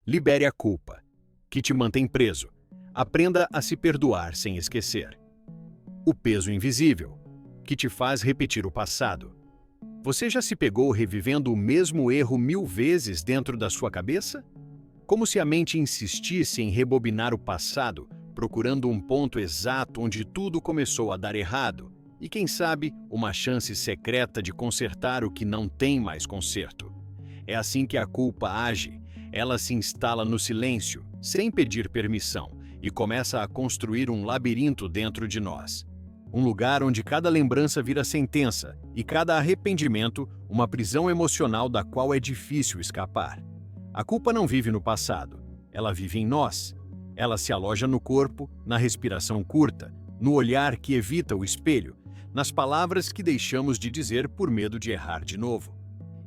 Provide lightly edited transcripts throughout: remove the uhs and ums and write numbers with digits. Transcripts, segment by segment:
Libere a culpa, que te mantém preso. Aprenda a se perdoar sem esquecer. O peso invisível, que te faz repetir o passado. Você já se pegou revivendo o mesmo erro 1000 vezes dentro da sua cabeça? Como se a mente insistisse em rebobinar o passado, procurando um ponto exato onde tudo começou a dar errado, e quem sabe, uma chance secreta de consertar o que não tem mais conserto. É assim que a culpa age. Ela se instala no silêncio, sem pedir permissão, e começa a construir um labirinto dentro de nós. Um lugar onde cada lembrança vira sentença e cada arrependimento uma prisão emocional da qual é difícil escapar. A culpa não vive no passado, ela vive em nós. Ela se aloja no corpo, na respiração curta, no olhar que evita o espelho, nas palavras que deixamos de dizer por medo de errar de novo.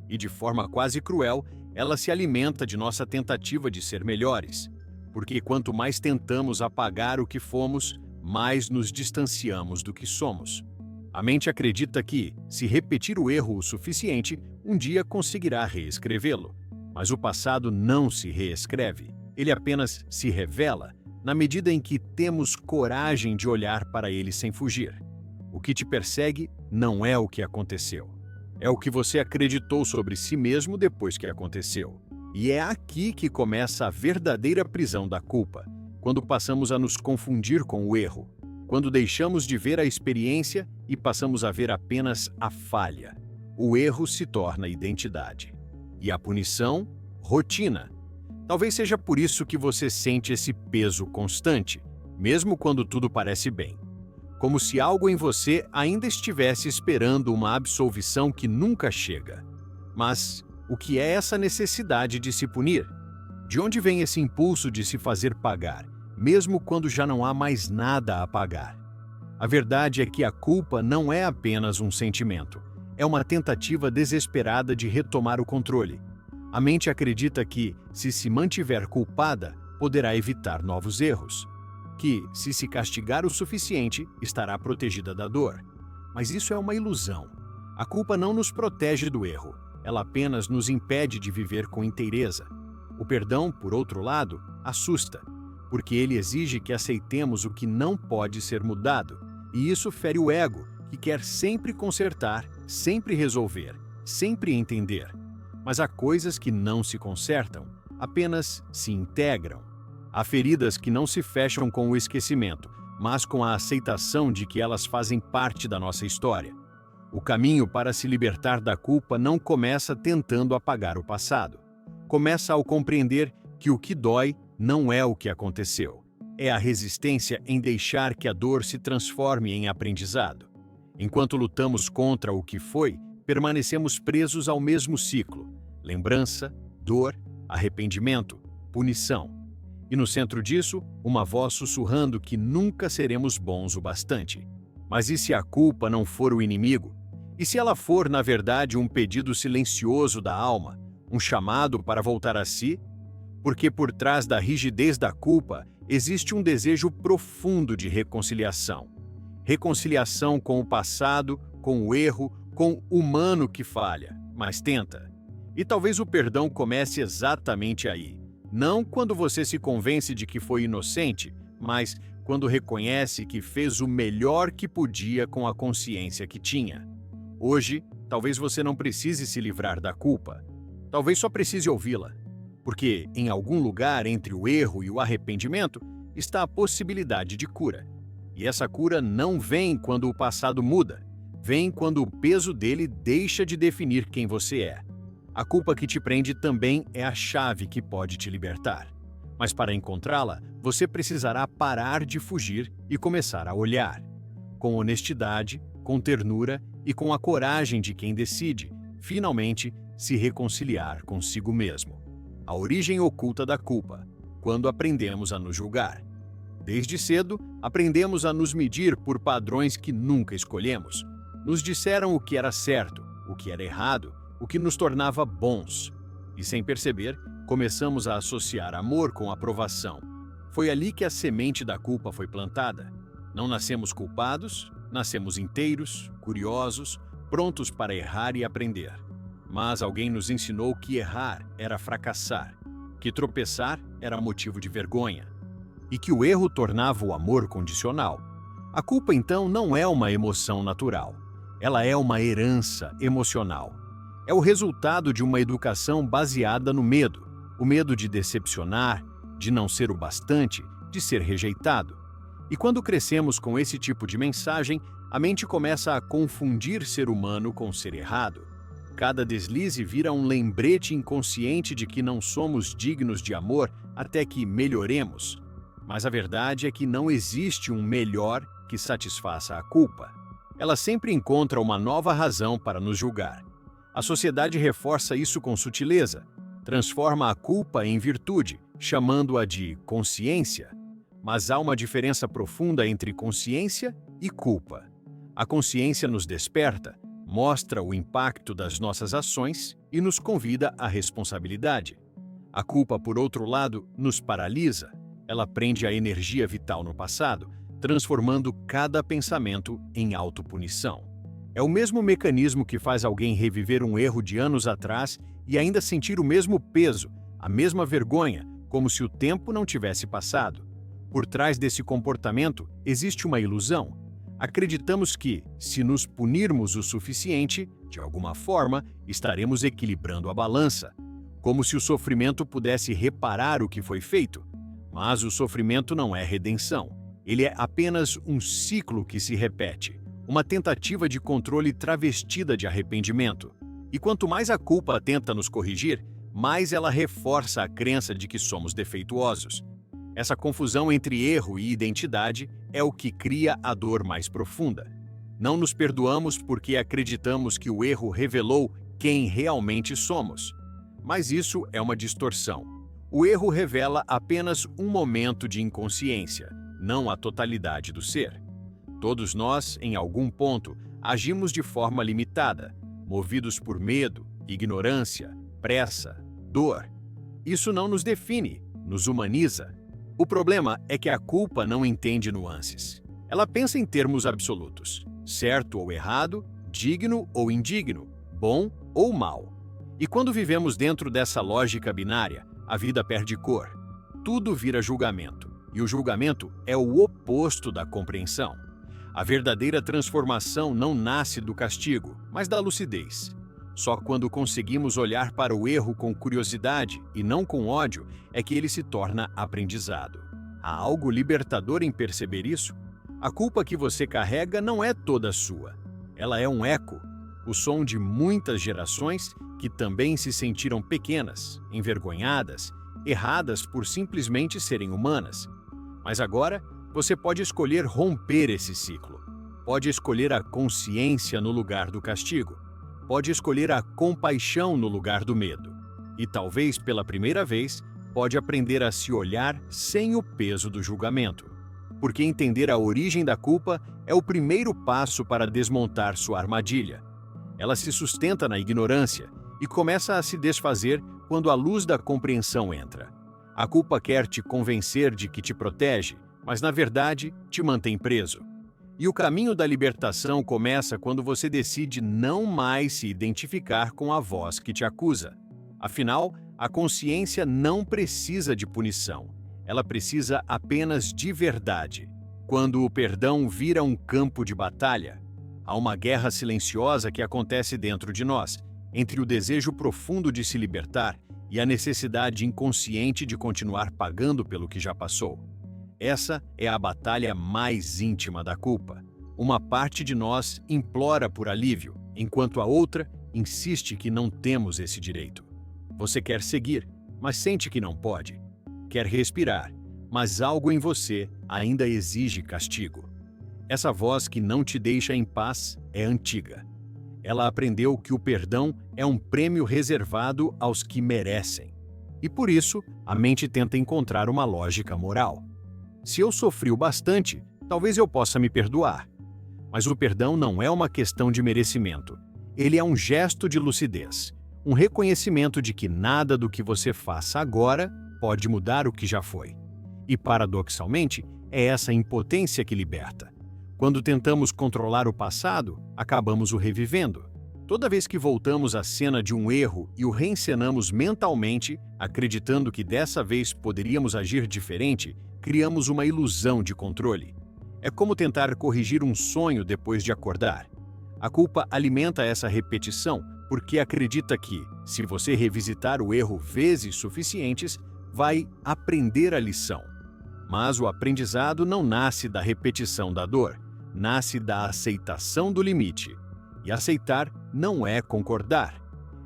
E de forma quase cruel, ela se alimenta de nossa tentativa de ser melhores, porque quanto mais tentamos apagar o que fomos, mais nos distanciamos do que somos. A mente acredita que, se repetir o erro o suficiente, um dia conseguirá reescrevê-lo. Mas o passado não se reescreve, ele apenas se revela na medida em que temos coragem de olhar para ele sem fugir. O que te persegue não é o que aconteceu, é o que você acreditou sobre si mesmo depois que aconteceu. E é aqui que começa a verdadeira prisão da culpa, quando passamos a nos confundir com o erro, quando deixamos de ver a experiência e passamos a ver apenas a falha. O erro se torna identidade. E a punição, rotina. Talvez seja por isso que você sente esse peso constante, mesmo quando tudo parece bem. Como se algo em você ainda estivesse esperando uma absolvição que nunca chega. Mas o que é essa necessidade de se punir? De onde vem esse impulso de se fazer pagar, mesmo quando já não há mais nada a pagar? A verdade é que a culpa não é apenas um sentimento, é uma tentativa desesperada de retomar o controle. A mente acredita que, se mantiver culpada, poderá evitar novos erros. Que, se castigar o suficiente, estará protegida da dor. Mas isso é uma ilusão. A culpa não nos protege do erro, ela apenas nos impede de viver com inteireza. O perdão, por outro lado, assusta, porque ele exige que aceitemos o que não pode ser mudado, e isso fere o ego, que quer sempre consertar, sempre resolver, sempre entender. Mas há coisas que não se consertam, apenas se integram. Há feridas que não se fecham com o esquecimento, mas com a aceitação de que elas fazem parte da nossa história. O caminho para se libertar da culpa não começa tentando apagar o passado. Começa ao compreender que o que dói não é o que aconteceu. É a resistência em deixar que a dor se transforme em aprendizado. Enquanto lutamos contra o que foi, permanecemos presos ao mesmo ciclo: lembrança, dor, arrependimento, punição. E no centro disso, uma voz sussurrando que nunca seremos bons o bastante. Mas e se a culpa não for o inimigo? E se ela for, na verdade, um pedido silencioso da alma, um chamado para voltar a si? Porque por trás da rigidez da culpa existe um desejo profundo de reconciliação. Reconciliação com o passado, com o erro, com o humano que falha, mas tenta. E talvez o perdão comece exatamente aí. Não quando você se convence de que foi inocente, mas quando reconhece que fez o melhor que podia com a consciência que tinha. Hoje, talvez você não precise se livrar da culpa. Talvez só precise ouvi-la. Porque em algum lugar entre o erro e o arrependimento está a possibilidade de cura. E essa cura não vem quando o passado muda, vem quando o peso dele deixa de definir quem você é. A culpa que te prende também é a chave que pode te libertar. Mas para encontrá-la, você precisará parar de fugir e começar a olhar. Com honestidade, com ternura e com a coragem de quem decide, finalmente, se reconciliar consigo mesmo. A origem oculta da culpa, quando aprendemos a nos julgar. Desde cedo, aprendemos a nos medir por padrões que nunca escolhemos. Nos disseram o que era certo, o que era errado, o que nos tornava bons. E sem perceber, começamos a associar amor com aprovação. Foi ali que a semente da culpa foi plantada. Não nascemos culpados, nascemos inteiros, curiosos, prontos para errar e aprender. Mas alguém nos ensinou que errar era fracassar, que tropeçar era motivo de vergonha e que o erro tornava o amor condicional. A culpa, então, não é uma emoção natural. Ela é uma herança emocional. É o resultado de uma educação baseada no medo. O medo de decepcionar, de não ser o bastante, de ser rejeitado. E quando crescemos com esse tipo de mensagem, a mente começa a confundir ser humano com ser errado. Cada deslize vira um lembrete inconsciente de que não somos dignos de amor até que melhoremos. Mas a verdade é que não existe um melhor que satisfaça a culpa. Ela sempre encontra uma nova razão para nos julgar. A sociedade reforça isso com sutileza. Transforma a culpa em virtude, chamando-a de consciência. Mas há uma diferença profunda entre consciência e culpa. A consciência nos desperta, mostra o impacto das nossas ações e nos convida à responsabilidade. A culpa, por outro lado, nos paralisa. Ela prende a energia vital no passado, transformando cada pensamento em autopunição. É o mesmo mecanismo que faz alguém reviver um erro de anos atrás e ainda sentir o mesmo peso, a mesma vergonha, como se o tempo não tivesse passado. Por trás desse comportamento existe uma ilusão. Acreditamos que, se nos punirmos o suficiente, de alguma forma, estaremos equilibrando a balança, como se o sofrimento pudesse reparar o que foi feito. Mas o sofrimento não é redenção. Ele é apenas um ciclo que se repete, uma tentativa de controle travestida de arrependimento. E quanto mais a culpa tenta nos corrigir, mais ela reforça a crença de que somos defeituosos. Essa confusão entre erro e identidade é o que cria a dor mais profunda. Não nos perdoamos porque acreditamos que o erro revelou quem realmente somos. Mas isso é uma distorção. O erro revela apenas um momento de inconsciência, não a totalidade do ser. Todos nós, em algum ponto, agimos de forma limitada, movidos por medo, ignorância, pressa, dor. Isso não nos define, nos humaniza. O problema é que a culpa não entende nuances. Ela pensa em termos absolutos, certo ou errado, digno ou indigno, bom ou mal. E quando vivemos dentro dessa lógica binária, a vida perde cor. Tudo vira julgamento, e o julgamento é o oposto da compreensão. A verdadeira transformação não nasce do castigo, mas da lucidez. Só quando conseguimos olhar para o erro com curiosidade e não com ódio é que ele se torna aprendizado. Há algo libertador em perceber isso? A culpa que você carrega não é toda sua. Ela é um eco, o som de muitas gerações que também se sentiram pequenas, envergonhadas, erradas por simplesmente serem humanas. Mas agora, você pode escolher romper esse ciclo. Pode escolher a consciência no lugar do castigo. Pode escolher a compaixão no lugar do medo. E talvez, pela primeira vez, pode aprender a se olhar sem o peso do julgamento. Porque entender a origem da culpa é o primeiro passo para desmontar sua armadilha. Ela se sustenta na ignorância e começa a se desfazer quando a luz da compreensão entra. A culpa quer te convencer de que te protege, mas na verdade te mantém preso. E o caminho da libertação começa quando você decide não mais se identificar com a voz que te acusa. Afinal, a consciência não precisa de punição. Ela precisa apenas de verdade. Quando o perdão vira um campo de batalha, há uma guerra silenciosa que acontece dentro de nós, entre o desejo profundo de se libertar e a necessidade inconsciente de continuar pagando pelo que já passou. Essa é a batalha mais íntima da culpa. Uma parte de nós implora por alívio, enquanto a outra insiste que não temos esse direito. Você quer seguir, mas sente que não pode. Quer respirar, mas algo em você ainda exige castigo. Essa voz que não te deixa em paz é antiga. Ela aprendeu que o perdão é um prêmio reservado aos que merecem. E por isso, a mente tenta encontrar uma lógica moral. Se eu sofri o bastante, talvez eu possa me perdoar. Mas o perdão não é uma questão de merecimento. Ele é um gesto de lucidez, um reconhecimento de que nada do que você faça agora pode mudar o que já foi. E, paradoxalmente, é essa impotência que liberta. Quando tentamos controlar o passado, acabamos o revivendo. Toda vez que voltamos à cena de um erro e o reencenamos mentalmente, acreditando que dessa vez poderíamos agir diferente, criamos uma ilusão de controle. É como tentar corrigir um sonho depois de acordar. A culpa alimenta essa repetição porque acredita que, se você revisitar o erro vezes suficientes, vai aprender a lição. Mas o aprendizado não nasce da repetição da dor, nasce da aceitação do limite. E aceitar não é concordar.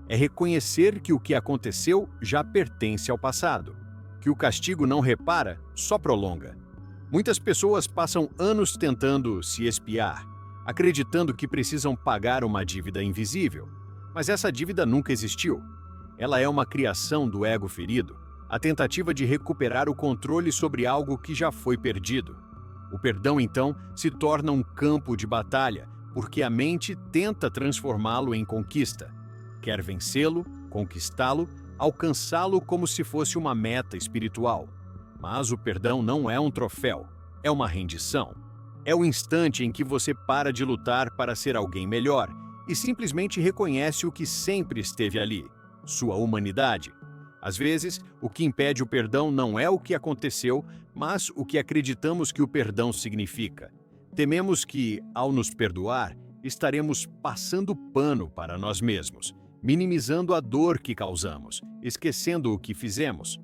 É reconhecer que o que aconteceu já pertence ao passado, que o castigo não repara, só prolonga. Muitas pessoas passam anos tentando se expiar, acreditando que precisam pagar uma dívida invisível. Mas essa dívida nunca existiu. Ela é uma criação do ego ferido, a tentativa de recuperar o controle sobre algo que já foi perdido. O perdão, então, se torna um campo de batalha, porque a mente tenta transformá-lo em conquista. Quer vencê-lo, conquistá-lo, alcançá-lo como se fosse uma meta espiritual. Mas o perdão não é um troféu, é uma rendição. É o instante em que você para de lutar para ser alguém melhor e simplesmente reconhece o que sempre esteve ali, sua humanidade. Às vezes, o que impede o perdão não é o que aconteceu, mas o que acreditamos que o perdão significa. Tememos que, ao nos perdoar, estaremos passando pano para nós mesmos, minimizando a dor que causamos, esquecendo o que fizemos.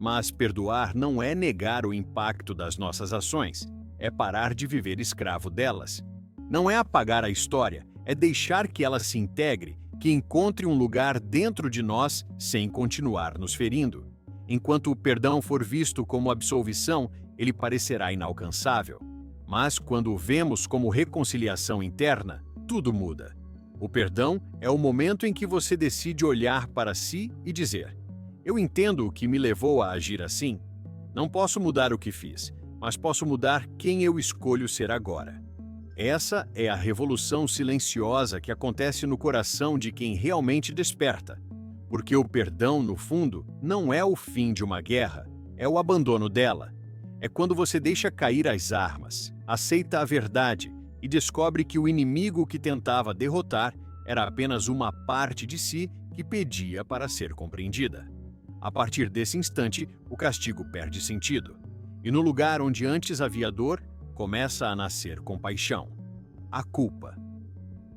Mas perdoar não é negar o impacto das nossas ações, é parar de viver escravo delas. Não é apagar a história, é deixar que ela se integre, que encontre um lugar dentro de nós sem continuar nos ferindo. Enquanto o perdão for visto como absolvição, ele parecerá inalcançável. Mas quando o vemos como reconciliação interna, tudo muda. O perdão é o momento em que você decide olhar para si e dizer: eu entendo o que me levou a agir assim. Não posso mudar o que fiz, mas posso mudar quem eu escolho ser agora. Essa é a revolução silenciosa que acontece no coração de quem realmente desperta. Porque o perdão, no fundo, não é o fim de uma guerra, é o abandono dela. É quando você deixa cair as armas, aceita a verdade e descobre que o inimigo que tentava derrotar era apenas uma parte de si que pedia para ser compreendida. A partir desse instante, o castigo perde sentido. E no lugar onde antes havia dor, começa a nascer compaixão. A culpa,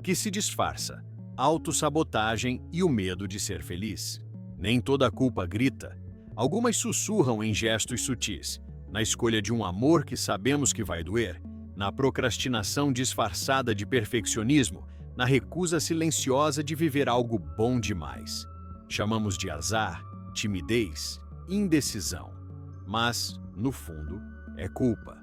que se disfarça, autossabotagem e o medo de ser feliz. Nem toda culpa grita. Algumas sussurram em gestos sutis, na escolha de um amor que sabemos que vai doer, na procrastinação disfarçada de perfeccionismo, na recusa silenciosa de viver algo bom demais. Chamamos de azar, timidez, indecisão. Mas, no fundo, é culpa.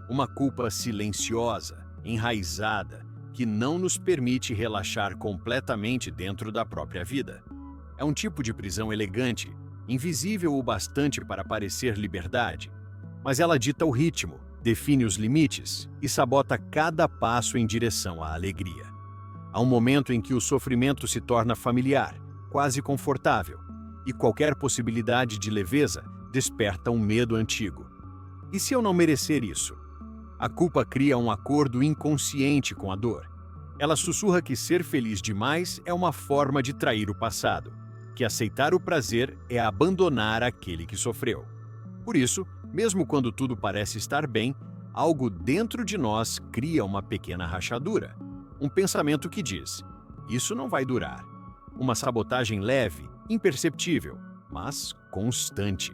Uma culpa silenciosa, enraizada, que não nos permite relaxar completamente dentro da própria vida. É um tipo de prisão elegante, invisível o bastante para parecer liberdade. Mas ela dita o ritmo, define os limites e sabota cada passo em direção à alegria. Há um momento em que o sofrimento se torna familiar, quase confortável, e qualquer possibilidade de leveza desperta um medo antigo. E se eu não merecer isso? A culpa cria um acordo inconsciente com a dor. Ela sussurra que ser feliz demais é uma forma de trair o passado, que aceitar o prazer é abandonar aquele que sofreu. Por isso, mesmo quando tudo parece estar bem, algo dentro de nós cria uma pequena rachadura. Um pensamento que diz: isso não vai durar. Uma sabotagem leve, imperceptível, mas constante.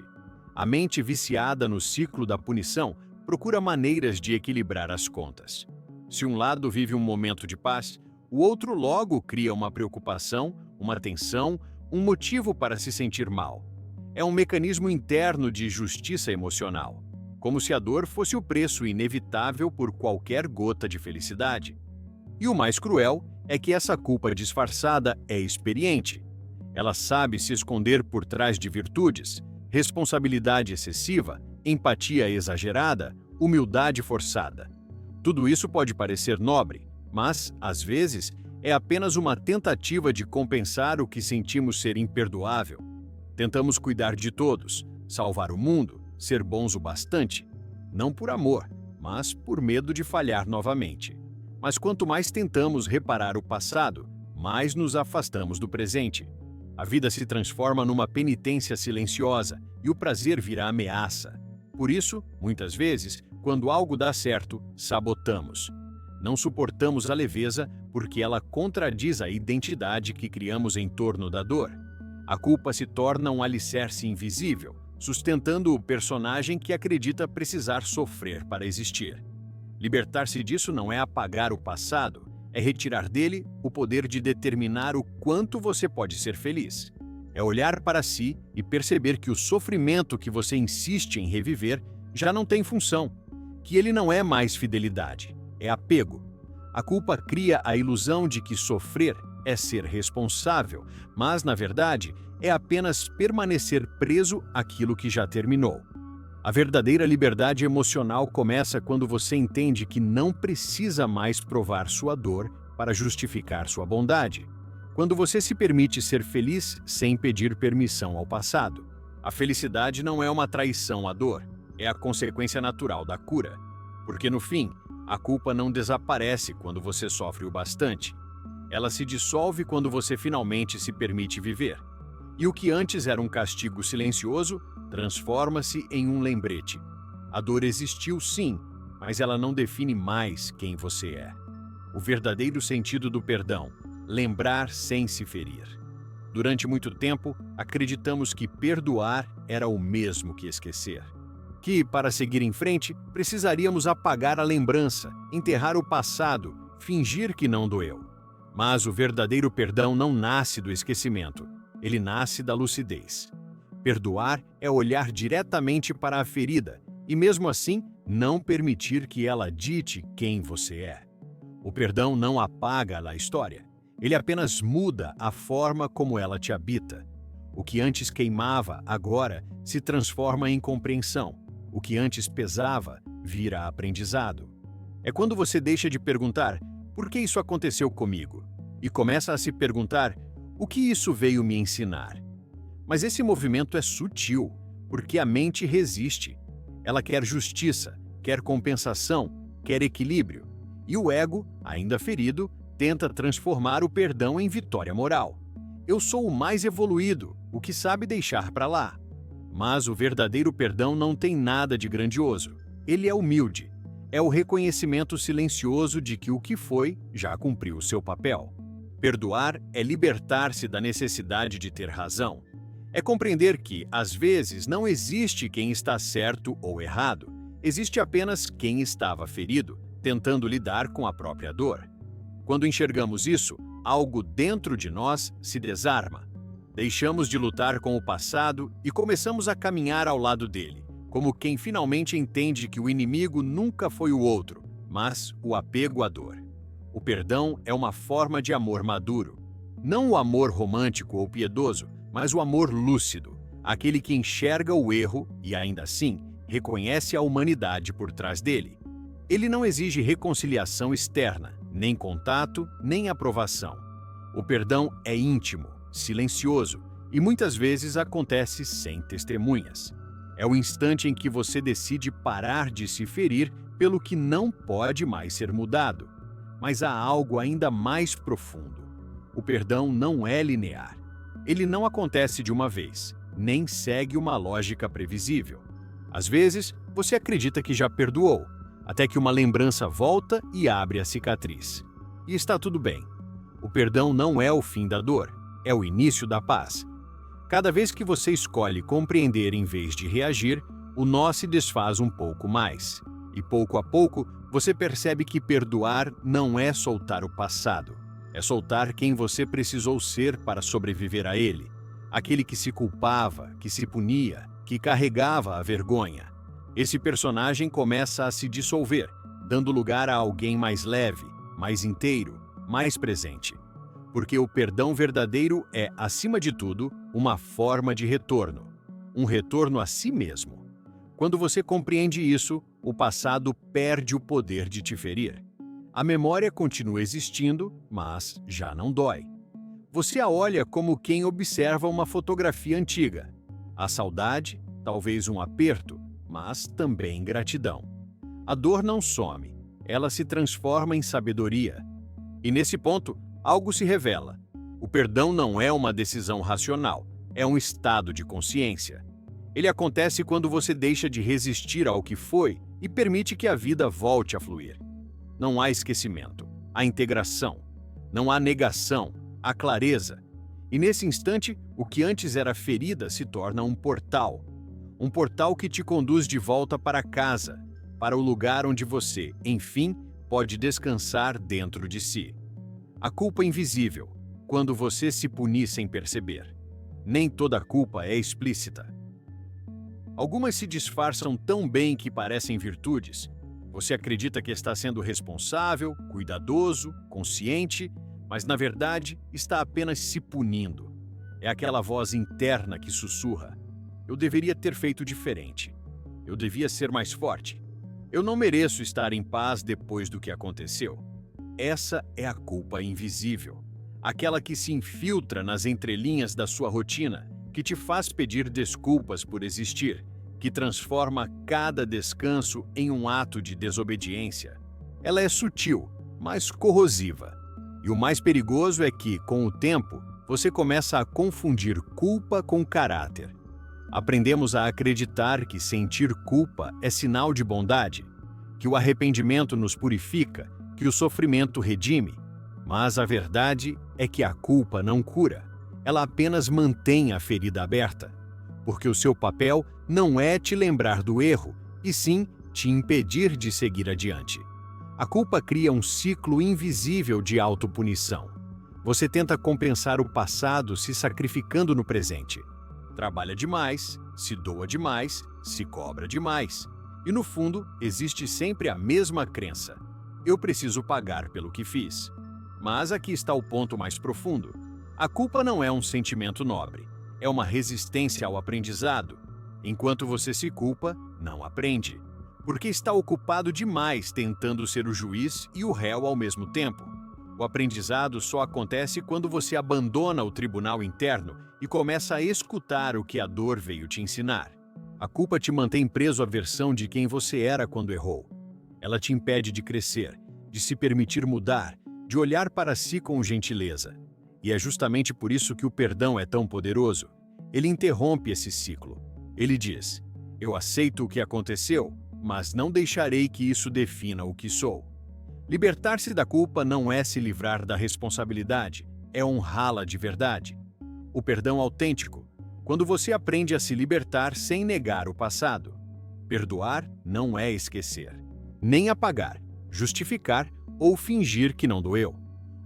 A mente viciada no ciclo da punição procura maneiras de equilibrar as contas. Se um lado vive um momento de paz, o outro logo cria uma preocupação, uma tensão, um motivo para se sentir mal. É um mecanismo interno de justiça emocional, como se a dor fosse o preço inevitável por qualquer gota de felicidade. E o mais cruel é que essa culpa disfarçada é experiente. Ela sabe se esconder por trás de virtudes, responsabilidade excessiva, empatia exagerada, humildade forçada. Tudo isso pode parecer nobre, mas, às vezes, é apenas uma tentativa de compensar o que sentimos ser imperdoável. Tentamos cuidar de todos, salvar o mundo, ser bons o bastante, não por amor, mas por medo de falhar novamente. Mas quanto mais tentamos reparar o passado, mais nos afastamos do presente. A vida se transforma numa penitência silenciosa e o prazer vira ameaça. Por isso, muitas vezes, quando algo dá certo, sabotamos. Não suportamos a leveza porque ela contradiz a identidade que criamos em torno da dor. A culpa se torna um alicerce invisível, sustentando o personagem que acredita precisar sofrer para existir. Libertar-se disso não é apagar o passado, é retirar dele o poder de determinar o quanto você pode ser feliz. É olhar para si e perceber que o sofrimento que você insiste em reviver já não tem função, que ele não é mais fidelidade, é apego. A culpa cria a ilusão de que sofrer é ser responsável, mas, na verdade, é apenas permanecer preso àquilo que já terminou. A verdadeira liberdade emocional começa quando você entende que não precisa mais provar sua dor para justificar sua bondade. Quando você se permite ser feliz sem pedir permissão ao passado. A felicidade não é uma traição à dor, é a consequência natural da cura. Porque, no fim, a culpa não desaparece quando você sofre o bastante. Ela se dissolve quando você finalmente se permite viver. E o que antes era um castigo silencioso, transforma-se em um lembrete. A dor existiu sim, mas ela não define mais quem você é. O verdadeiro sentido do perdão: lembrar sem se ferir. Durante muito tempo, acreditamos que perdoar era o mesmo que esquecer. Que, para seguir em frente, precisaríamos apagar a lembrança, enterrar o passado, fingir que não doeu. Mas o verdadeiro perdão não nasce do esquecimento, ele nasce da lucidez. Perdoar é olhar diretamente para a ferida e, mesmo assim, não permitir que ela dite quem você é. O perdão não apaga a história, ele apenas muda a forma como ela te habita. O que antes queimava, agora, se transforma em compreensão. O que antes pesava, vira aprendizado. É quando você deixa de perguntar por que isso aconteceu comigo e começa a se perguntar o que isso veio me ensinar. Mas esse movimento é sutil, porque a mente resiste. Ela quer justiça, quer compensação, quer equilíbrio. E o ego, ainda ferido, tenta transformar o perdão em vitória moral. Eu sou o mais evoluído, o que sabe deixar para lá. Mas o verdadeiro perdão não tem nada de grandioso. Ele é humilde. É o reconhecimento silencioso de que o que foi já cumpriu o seu papel. Perdoar é libertar-se da necessidade de ter razão. É compreender que, às vezes, não existe quem está certo ou errado. Existe apenas quem estava ferido, tentando lidar com a própria dor. Quando enxergamos isso, algo dentro de nós se desarma. Deixamos de lutar com o passado e começamos a caminhar ao lado dele, como quem finalmente entende que o inimigo nunca foi o outro, mas o apego à dor. O perdão é uma forma de amor maduro. Não o amor romântico ou piedoso, mas o amor lúcido, aquele que enxerga o erro e, ainda assim, reconhece a humanidade por trás dele. Ele não exige reconciliação externa, nem contato, nem aprovação. O perdão é íntimo, silencioso e muitas vezes acontece sem testemunhas. É o instante em que você decide parar de se ferir pelo que não pode mais ser mudado. Mas há algo ainda mais profundo. O perdão não é linear. Ele não acontece de uma vez, nem segue uma lógica previsível. Às vezes, você acredita que já perdoou, até que uma lembrança volta e abre a cicatriz. E está tudo bem. O perdão não é o fim da dor, é o início da paz. Cada vez que você escolhe compreender em vez de reagir, o nó se desfaz um pouco mais. E pouco a pouco, você percebe que perdoar não é soltar o passado. É soltar quem você precisou ser para sobreviver a ele. Aquele que se culpava, que se punia, que carregava a vergonha. Esse personagem começa a se dissolver, dando lugar a alguém mais leve, mais inteiro, mais presente. Porque o perdão verdadeiro é, acima de tudo, uma forma de retorno. Um retorno a si mesmo. Quando você compreende isso, o passado perde o poder de te ferir. A memória continua existindo, mas já não dói. Você a olha como quem observa uma fotografia antiga. A saudade, talvez um aperto, mas também gratidão. A dor não some, ela se transforma em sabedoria. E nesse ponto, algo se revela. O perdão não é uma decisão racional, é um estado de consciência. Ele acontece quando você deixa de resistir ao que foi e permite que a vida volte a fluir. Não há esquecimento, há integração. Não há negação, há clareza. E nesse instante, o que antes era ferida se torna um portal. Um portal que te conduz de volta para casa, para o lugar onde você, enfim, pode descansar dentro de si. A culpa invisível, quando você se punir sem perceber. Nem toda culpa é explícita. Algumas se disfarçam tão bem que parecem virtudes. Você acredita que está sendo responsável, cuidadoso, consciente, mas na verdade está apenas se punindo. É aquela voz interna que sussurra: eu deveria ter feito diferente. Eu devia ser mais forte. Eu não mereço estar em paz depois do que aconteceu. Essa é a culpa invisível. Aquela que se infiltra nas entrelinhas da sua rotina, que te faz pedir desculpas por existir, que transforma cada descanso em um ato de desobediência. Ela é sutil, mas corrosiva. E o mais perigoso é que, com o tempo, você começa a confundir culpa com caráter. Aprendemos a acreditar que sentir culpa é sinal de bondade, que o arrependimento nos purifica, que o sofrimento redime. Mas a verdade é que a culpa não cura. Ela apenas mantém a ferida aberta. Porque o seu papel não é te lembrar do erro, e sim te impedir de seguir adiante. A culpa cria um ciclo invisível de autopunição. Você tenta compensar o passado se sacrificando no presente. Trabalha demais, se doa demais, se cobra demais. E no fundo, existe sempre a mesma crença: eu preciso pagar pelo que fiz. Mas aqui está o ponto mais profundo. A culpa não é um sentimento nobre. É uma resistência ao aprendizado. Enquanto você se culpa, não aprende. Porque está ocupado demais tentando ser o juiz e o réu ao mesmo tempo. O aprendizado só acontece quando você abandona o tribunal interno e começa a escutar o que a dor veio te ensinar. A culpa te mantém preso à versão de quem você era quando errou. Ela te impede de crescer, de se permitir mudar, de olhar para si com gentileza. E é justamente por isso que o perdão é tão poderoso. Ele interrompe esse ciclo. Ele diz: eu aceito o que aconteceu, mas não deixarei que isso defina o que sou. Libertar-se da culpa não é se livrar da responsabilidade, é honrá-la de verdade. O perdão autêntico, quando você aprende a se libertar sem negar o passado. Perdoar não é esquecer, nem apagar, justificar ou fingir que não doeu.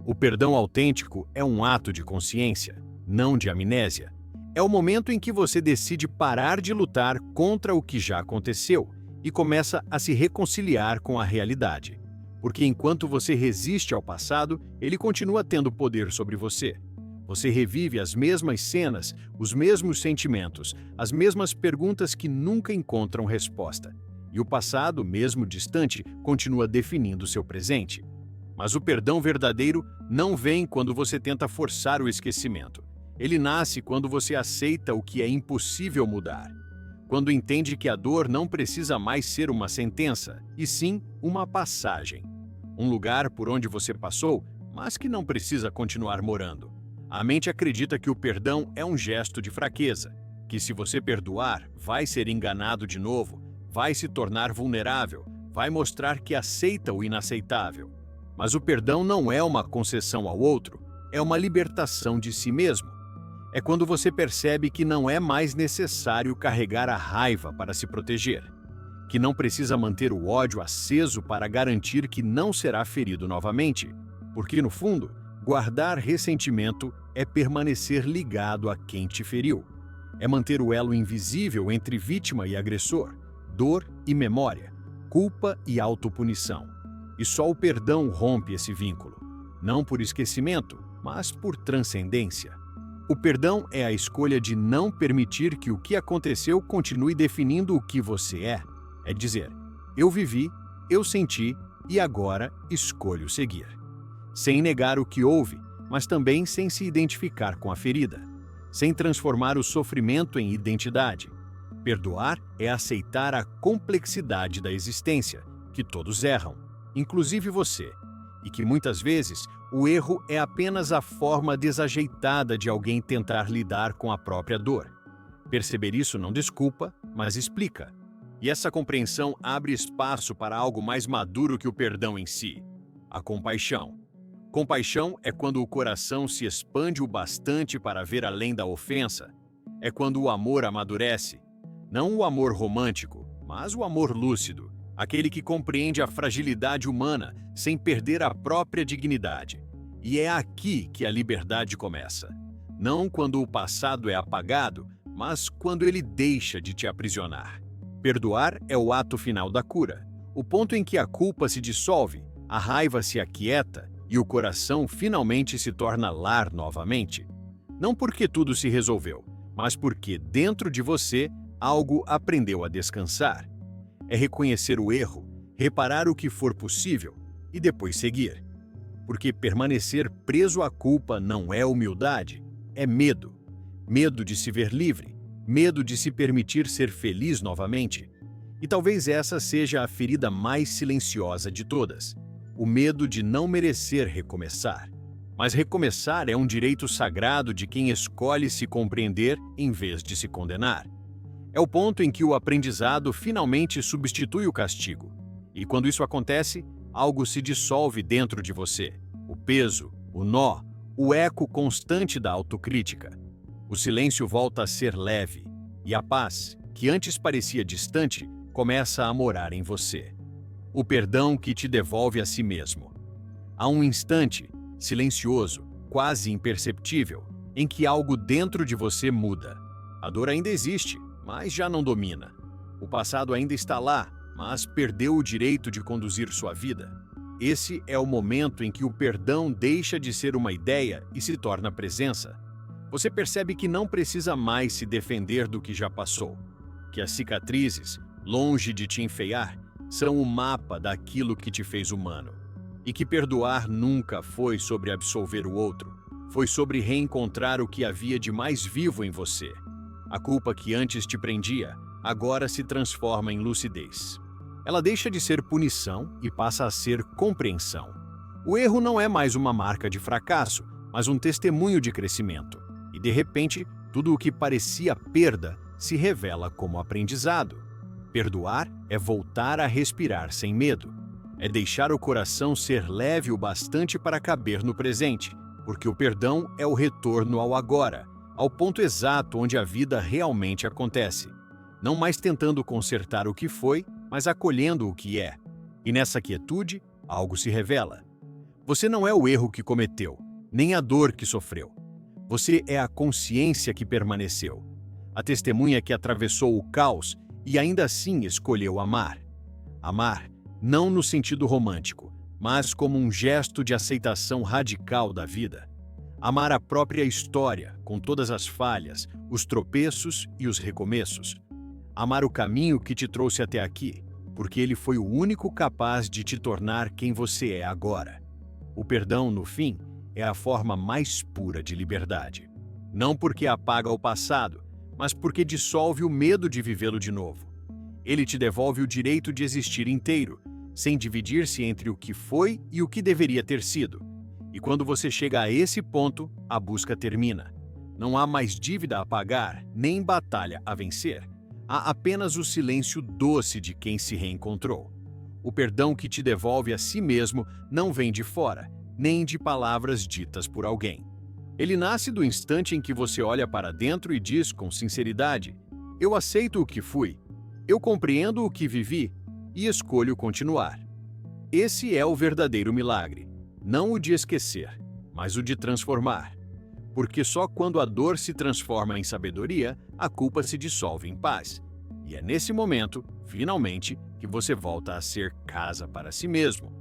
O perdão autêntico é um ato de consciência, não de amnésia. É o momento em que você decide parar de lutar contra o que já aconteceu e começa a se reconciliar com a realidade. Porque enquanto você resiste ao passado, ele continua tendo poder sobre você. Você revive as mesmas cenas, os mesmos sentimentos, as mesmas perguntas que nunca encontram resposta. E o passado, mesmo distante, continua definindo seu presente. Mas o perdão verdadeiro não vem quando você tenta forçar o esquecimento. Ele nasce quando você aceita o que é impossível mudar. Quando entende que a dor não precisa mais ser uma sentença, e sim uma passagem. Um lugar por onde você passou, mas que não precisa continuar morando. A mente acredita que o perdão é um gesto de fraqueza, que se você perdoar, vai ser enganado de novo, vai se tornar vulnerável, vai mostrar que aceita o inaceitável. Mas o perdão não é uma concessão ao outro, é uma libertação de si mesmo. É quando você percebe que não é mais necessário carregar a raiva para se proteger, que não precisa manter o ódio aceso para garantir que não será ferido novamente, porque, no fundo, guardar ressentimento é permanecer ligado a quem te feriu. É manter o elo invisível entre vítima e agressor, dor e memória, culpa e autopunição. E só o perdão rompe esse vínculo, não por esquecimento, mas por transcendência. O perdão é a escolha de não permitir que o que aconteceu continue definindo o que você é. É dizer: eu vivi, eu senti e agora escolho seguir. Sem negar o que houve, mas também sem se identificar com a ferida. Sem transformar o sofrimento em identidade. Perdoar é aceitar a complexidade da existência, que todos erram, inclusive você, e que muitas vezes O erro é apenas a forma desajeitada de alguém tentar lidar com a própria dor. Perceber isso não desculpa, mas explica. E essa compreensão abre espaço para algo mais maduro que o perdão em si: a compaixão. Compaixão é quando o coração se expande o bastante para ver além da ofensa. É quando o amor amadurece. Não o amor romântico, mas o amor lúcido, aquele que compreende a fragilidade humana sem perder a própria dignidade. E é aqui que a liberdade começa. Não quando o passado é apagado, mas quando ele deixa de te aprisionar. Perdoar é o ato final da cura, o ponto em que a culpa se dissolve, a raiva se aquieta e o coração finalmente se torna lar novamente. Não porque tudo se resolveu, mas porque dentro de você algo aprendeu a descansar. É reconhecer o erro, reparar o que for possível e depois seguir. Porque permanecer preso à culpa não é humildade, é medo. Medo de se ver livre, medo de se permitir ser feliz novamente. E talvez essa seja a ferida mais silenciosa de todas: o medo de não merecer recomeçar. Mas recomeçar é um direito sagrado de quem escolhe se compreender em vez de se condenar. É o ponto em que o aprendizado finalmente substitui o castigo. E quando isso acontece, algo se dissolve dentro de você. O peso, o nó, o eco constante da autocrítica. O silêncio volta a ser leve, e a paz, que antes parecia distante, começa a morar em você. O perdão que te devolve a si mesmo. Há um instante, silencioso, quase imperceptível, em que algo dentro de você muda. A dor ainda existe, mas já não domina. O passado ainda está lá, mas perdeu o direito de conduzir sua vida. Esse é o momento em que o perdão deixa de ser uma ideia e se torna presença. Você percebe que não precisa mais se defender do que já passou, que as cicatrizes, longe de te enfeiar, são o mapa daquilo que te fez humano, e que perdoar nunca foi sobre absolver o outro, foi sobre reencontrar o que havia de mais vivo em você. A culpa que antes te prendia, agora se transforma em lucidez. Ela deixa de ser punição e passa a ser compreensão. O erro não é mais uma marca de fracasso, mas um testemunho de crescimento. E de repente, tudo o que parecia perda se revela como aprendizado. Perdoar é voltar a respirar sem medo. É deixar o coração ser leve o bastante para caber no presente, porque o perdão é o retorno ao agora, ao ponto exato onde a vida realmente acontece. Não mais tentando consertar o que foi, mas acolhendo o que é. E nessa quietude, algo se revela. Você não é o erro que cometeu, nem a dor que sofreu. Você é a consciência que permaneceu, a testemunha que atravessou o caos e ainda assim escolheu amar. Amar, não no sentido romântico, mas como um gesto de aceitação radical da vida. Amar a própria história, com todas as falhas, os tropeços e os recomeços. Amar o caminho que te trouxe até aqui, porque ele foi o único capaz de te tornar quem você é agora. O perdão, no fim, é a forma mais pura de liberdade. Não porque apaga o passado, mas porque dissolve o medo de vivê-lo de novo. Ele te devolve o direito de existir inteiro, sem dividir-se entre o que foi e o que deveria ter sido. E quando você chega a esse ponto, a busca termina. Não há mais dívida a pagar, nem batalha a vencer. Há apenas o silêncio doce de quem se reencontrou. O perdão que te devolve a si mesmo não vem de fora, nem de palavras ditas por alguém. Ele nasce do instante em que você olha para dentro e diz com sinceridade: eu aceito o que fui, eu compreendo o que vivi e escolho continuar. Esse é o verdadeiro milagre, não o de esquecer, mas o de transformar. Porque só quando a dor se transforma em sabedoria, a culpa se dissolve em paz. E é nesse momento, finalmente, que você volta a ser casa para si mesmo.